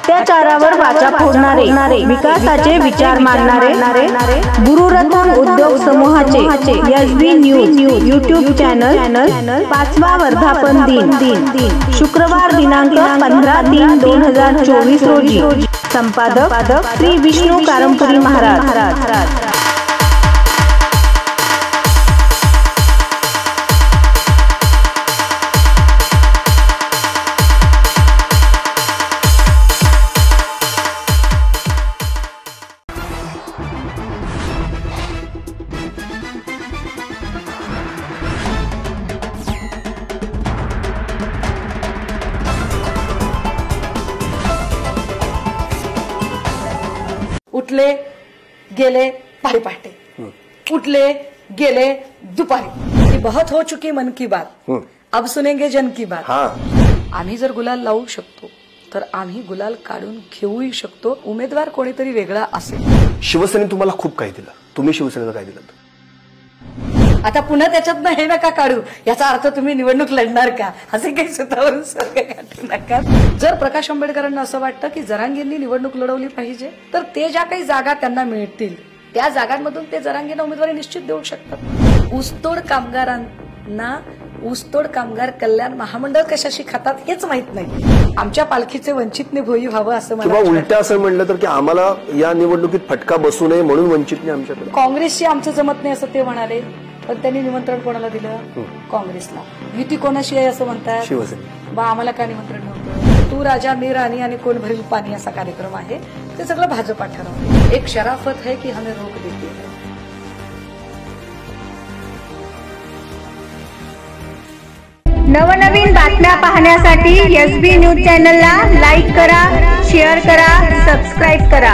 अत्याचारावर वाचा फोडणारे, विकासाचे विचार मांडणारे गुरुरत्न उद्योग समूहाचे एसबी न्यूज यूट्यूब चॅनल 5वा वर्धापन दिन शुक्रवार दिनांक 15/3/2024 रोजी। संपादक श्री विष्णू कारंपुरी महाराज। उठले गेले पहाटे, उठले गेले दुपारी। बहुत हो चुकी मन की बात, अब सुनेंगे जन की बात। आम्ही जर गुलाल लावू शकतो तर आम्ही गुलाल काढून घेऊही शकतो, उमेदवार कोणीतरी वेगळा असेल। शिवसेनेने तुम्हाला खूप काही दिलं, तुम्ही शिवसेनेला काय दिलं? आता पुन्हा त्याच्यातनं हे नका काढू, याचा अर्थ तुम्ही निवडणूक लढणार का असे काही स्वतःवरून सर्ग काढू नका। जर प्रकाश आंबेडकरांना असं वाटतं की जरांगेंनी निवडणूक लढवली पाहिजे तर ते ज्या काही जागा त्यांना मिळतील त्या जागांमधून ते जरांगेंना उमेदवारी निश्चित देऊ शकतात। ऊसतोड कामगारांना ऊसतोड कामगार कल्याण महामंडळ कशाशी खातात हेच माहित नाही। आमच्या पालखीचे वंचितने भोई व्हावं असं मला उलट असं म्हणलं तर की आम्हाला या निवडणुकीत फटका बसू नये म्हणून वंचितने आमच्याकडे काँग्रेसशी आमचं जमत नाही असं ते म्हणाले, पण त्यांनी निमंत्रण कोणाला दिलं? काँग्रेसला। युती कोणाशी आहे असं म्हणतात? शिवसेना। बा आम्हाला का निमंत्रण नव्हतं? तू राजा मी राणी आणि कोण भरील पाणी असा कार्यक्रम आहे, ते सगळं भाजपा ठरवलं। एक शराफत है की हमें रोक देती है। नवनवीन बातम्या पाहण्यासाठी एसबी न्यूज चॅनलला लाईक करा, शेअर करा, सबस्क्राईब करा।